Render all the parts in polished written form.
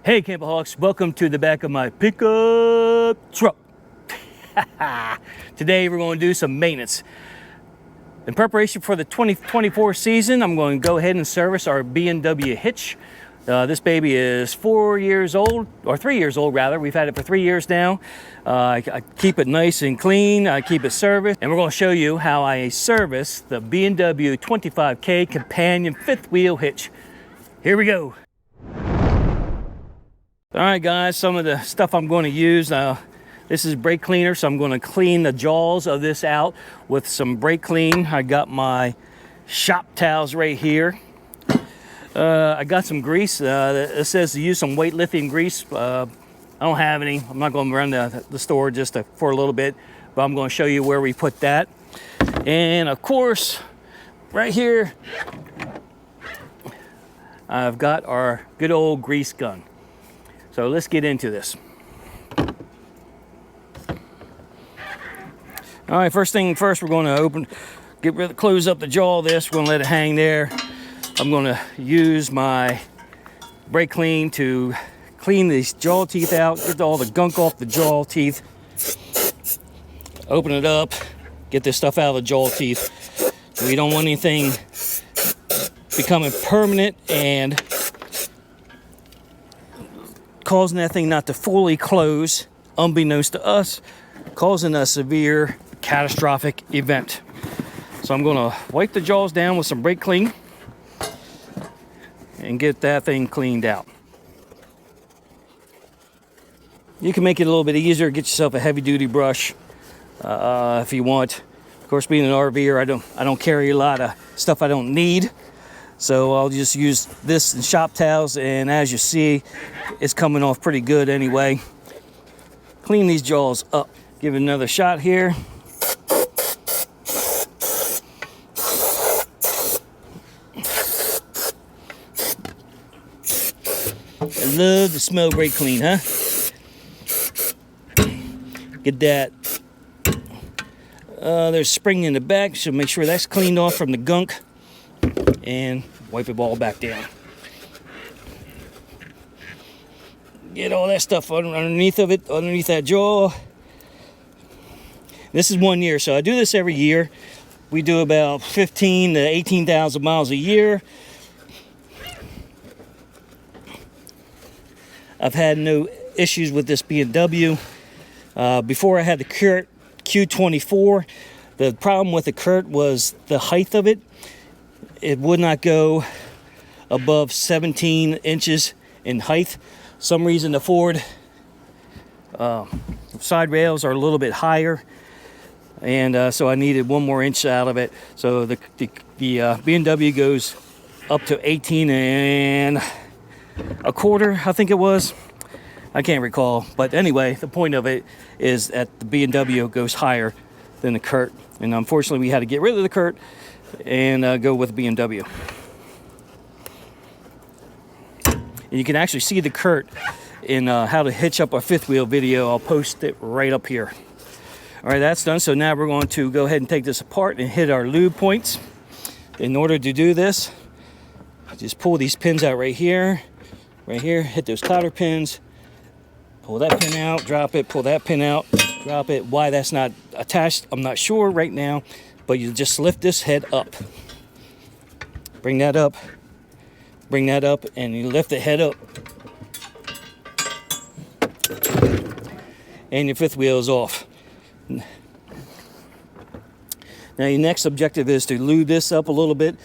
Hey Campoholics, welcome to the back of my pickup truck. Today we're going to do some maintenance. In preparation for the 2024 season, I'm going to go ahead and service our B&W Hitch. This baby is 4 years old, or 3 years old rather. We've had it for 3 years now. I keep it nice and clean, I keep it serviced, and we're going to show you how I service the B&W 25K Companion fifth wheel hitch. Here we go. All right, guys, some of the stuff I'm going to use. This is brake cleaner, so I'm going to clean the jaws of this out with some brake clean. I got my shop towels right here. I got some grease. It says to use some weightlifting grease. I don't have any. I'm not going to run the store just for a little bit, but I'm going to show you where we put that. And of course, right here, I've got our good old grease gun. So let's get into this. All right, first thing first, we're going to close up the jaw of this. We're going to let it hang there. I'm going to use my brake clean to clean these jaw teeth out, get all the gunk off the jaw teeth. Open it up, get this stuff out of the jaw teeth. We don't want anything becoming permanent and causing that thing not to fully close, unbeknownst to us, causing a severe catastrophic event. So I'm going to wipe the jaws down with some brake clean and get that thing cleaned out. You can make it a little bit easier. Get yourself a heavy-duty brush if you want. Of course, being an RVer, I don't carry a lot of stuff I don't need. So I'll just use this and shop towels, and as you see, it's coming off pretty good anyway. Clean these jaws up. Give it another shot here. I love the smell brake clean, huh? Get that. There's a spring in the back, so make sure that's cleaned off from the gunk. And wipe it all back down. Get all that stuff underneath of it, underneath that jaw. This is 1 year, so I do this every year. We do about 15 to 18,000 miles a year. I've had no issues with this B&W. Before I had the Kurt Q24, the problem with the Kurt was the height of it. It would not go above 17 inches in height. Some reason the Ford side rails are a little bit higher, and so I needed 1 more inch out of it. So the B&W goes up to 18 and a quarter, I think it was. I can't recall, but anyway, the point of it is that the B&W goes higher than the Kurt, and unfortunately we had to get rid of the Kurt and go with B&W. And you can actually see the Kurt in how to hitch up a fifth wheel video. I'll post it right up here. All right, that's done. So now we're going to go ahead and take this apart and hit our lube points. In order to do this, just pull these pins out right here, hit those cotter pins, pull that pin out, drop it, pull that pin out, drop it. Why that's not attached, I'm not sure right now. But you just lift this head up. Bring that up, and you lift the head up. And your fifth wheel is off. Now your next objective is to lube this up a little bit.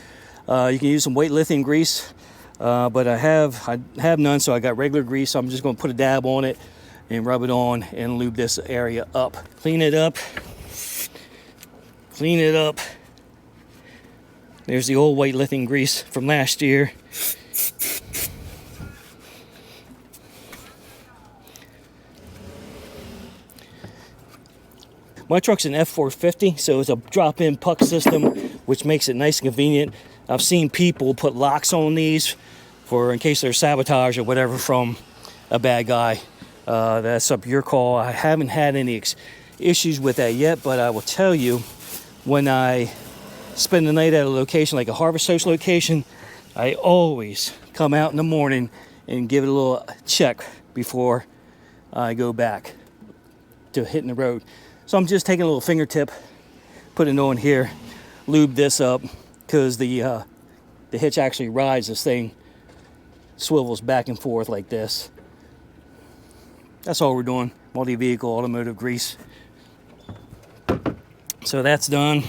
You can use some weightlifting grease, but I have none, so I got regular grease. So I'm just going to put a dab on it and rub it on and lube this area up. Clean it up. Clean it up. There's the old weightlifting grease from last year. My truck's an F450, so it's a drop-in puck system, which makes it nice and convenient. I've seen people put locks on these in case there's sabotage or whatever from a bad guy. That's up your call. I haven't had any issues with that yet, but I will tell you, when I spend the night at a location like a Harvest Host location, I always come out in the morning and give it a little check before I go back to hitting the road. So I'm just taking a little fingertip, putting it on here, lube this up, because the hitch actually rides this thing, swivels back and forth like this. That's all we're doing. Multi-vehicle automotive grease. So that's done.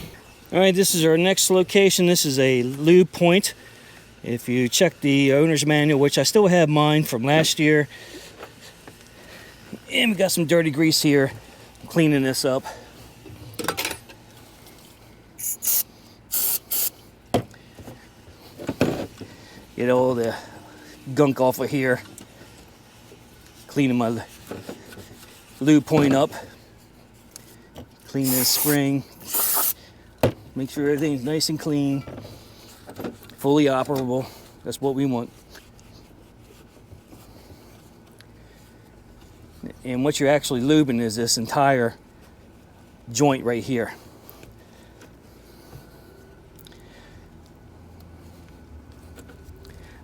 All right, this is our next location. This is a lube point. If you check the owner's manual, which I still have mine from last year, and we got some dirty grease here. I'm cleaning this up. Get all the gunk off of here. Cleaning my lube point up. Clean this spring. Make sure everything's nice and clean. Fully operable. That's what we want. And what you're actually lubing is this entire joint right here.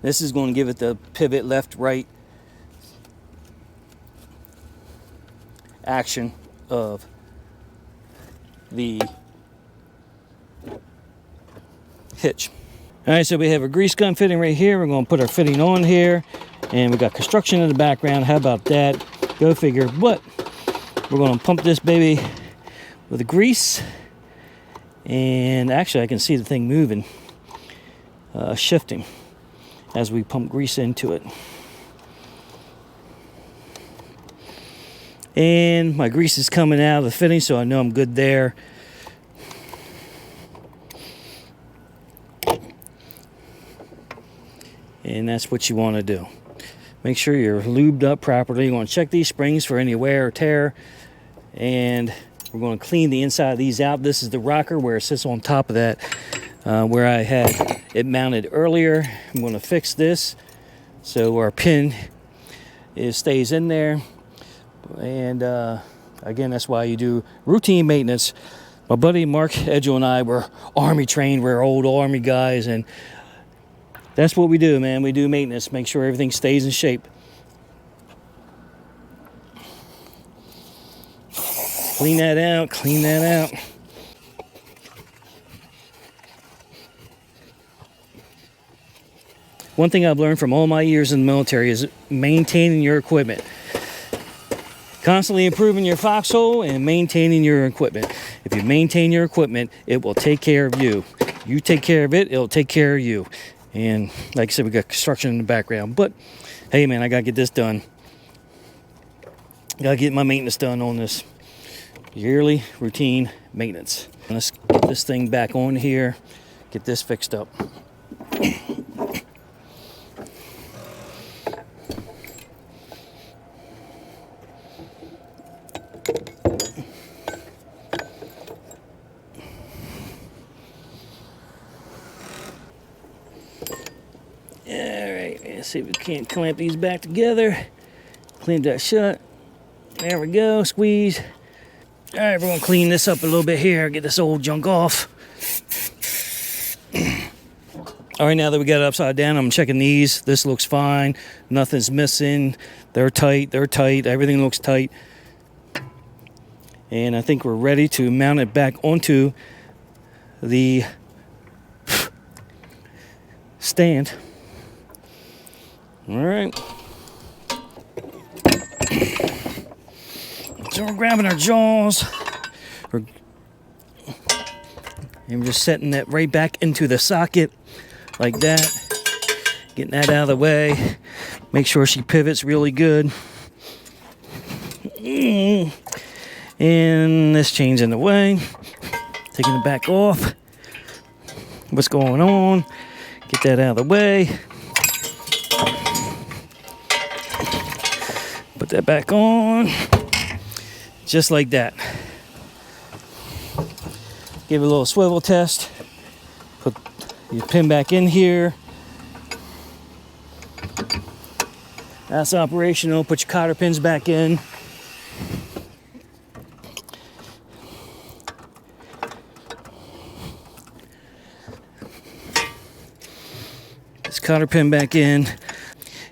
This is going to give it the pivot left, right action of the hitch. All right, so we have a grease gun fitting right here. We're going to put our fitting on here, and we got construction in the background. How about that? Go figure. But we're going to pump this baby with the grease, and actually I can see the thing moving, shifting as we pump grease into it. And my grease is coming out of the fitting, so I know I'm good there. And that's what you want to do. Make sure you're lubed up properly. You want to check these springs for any wear or tear. And we're going to clean the inside of these out. This is the rocker where it sits on top of that, where I had it mounted earlier. I'm going to fix this so our pin stays in there. And again, that's why you do routine maintenance. My buddy Mark Edgel and I were Army trained. We're old Army guys, and that's what we do, man. We do maintenance, make sure everything stays in shape. Clean that out, clean that out. One thing I've learned from all my years in the military is maintaining your equipment. Constantly improving your foxhole and maintaining your equipment. If you maintain your equipment, it will take care of you. You take care of it, it'll take care of you. And like I said, we got construction in the background. But hey, man, I got to get this done. Got to get my maintenance done on this yearly routine maintenance. Let's get this thing back on here. Get this fixed up. See if we can't clamp these back together. Clean that shut. There we go. Squeeze. All right, we're gonna clean this up a little bit here. Get this old junk off. All right, now that we got it upside down, I'm checking these. This looks fine. Nothing's missing. They're tight. They're tight. Everything looks tight. And I think we're ready to mount it back onto the stand. All right. So we're grabbing our jaws. And we're just setting that right back into the socket like that. Getting that out of the way. Make sure she pivots really good. And this chain's in the way. Taking it back off. What's going on? Get that out of the way. Put that back on, just like that. Give it a little swivel test. Put your pin back in here. That's operational. Put your cotter pins back in. This cotter pin back in.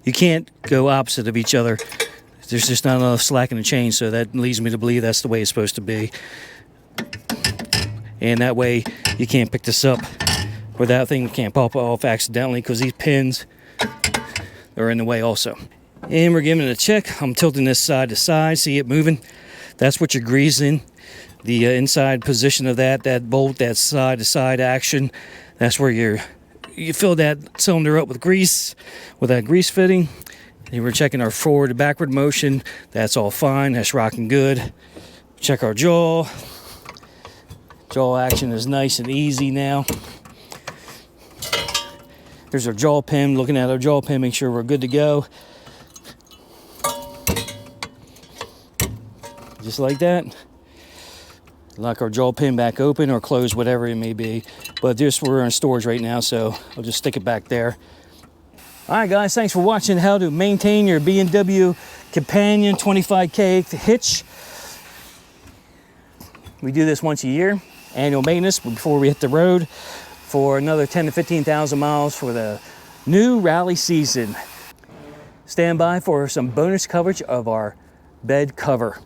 You can't go opposite of each other. There's just not enough slack in the chain, so that leads me to believe that's the way it's supposed to be. And that way you can't pick this up, or that thing can't pop off accidentally, because these pins are in the way also. And we're giving it a check. I'm tilting this side to side, see it moving. That's what you're greasing. The inside position of that bolt, that side to side action, that's where you fill that cylinder up with grease, with that grease fitting. And we're checking our forward to backward motion. That's all fine. That's rocking good. Check our jaw. Jaw action is nice and easy now. Here's our jaw pin. Looking at our jaw pin, make sure we're good to go. Just like that. Lock our jaw pin back open or close, whatever it may be. But this, we're in storage right now, so I'll just stick it back there. All right, guys, thanks for watching how to maintain your B&W Companion 25K hitch. We do this once a year, annual maintenance before we hit the road for another 10 to 15,000 miles for the new rally season. Stand by for some bonus coverage of our bed cover.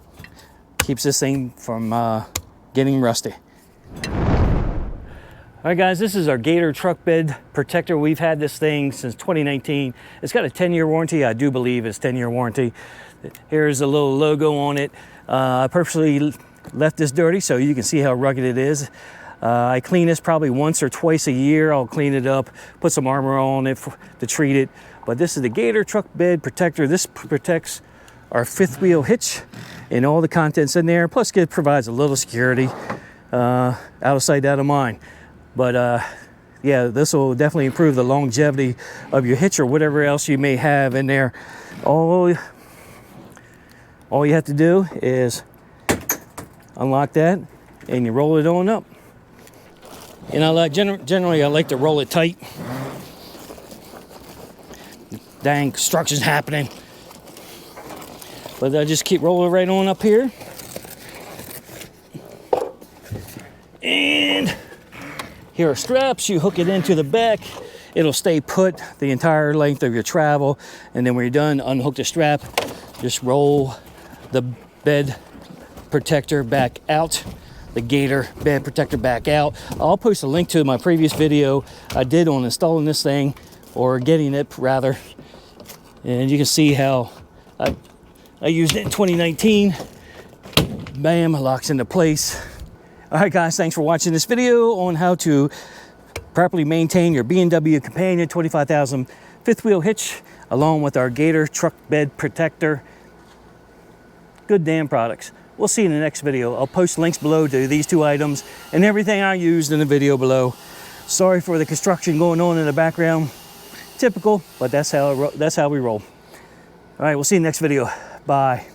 Keeps this thing from getting rusty. All right, guys, this is our Gator Truck Bed Protector. We've had this thing since 2019. It's got a 10-year warranty. I do believe it's 10-year warranty. Here's a little logo on it. I purposely left this dirty so you can see how rugged it is. I clean this probably once or twice a year. I'll clean it up, put some armor on it to treat it. But this is the Gator Truck Bed Protector. This protects our fifth wheel hitch and all the contents in there. Plus, it provides a little security, out of sight, out of mind. But yeah, this will definitely improve the longevity of your hitch or whatever else you may have in there. All you have to do is unlock that and you roll it on up. And I like generally I like to roll it tight. Dang, construction's happening. But I just keep rolling right on up here. And here are straps. You hook it into the back. It'll stay put the entire length of your travel. And then when you're done, unhook the strap. Just roll the bed protector back out. The Gator bed protector back out. I'll post a link to my previous video I did on installing this thing, or getting it rather. And you can see how I used it in 2019. Bam, locks into place. All right, guys, thanks for watching this video on how to properly maintain your B&W Companion 25,000 fifth wheel hitch, along with our Gator Truck Bed Protector. Good damn products. We'll see you in the next video. I'll post links below to these two items and everything I used in the video below. Sorry for the construction going on in the background. Typical, but that's how we roll. All right, we'll see you in the next video. Bye.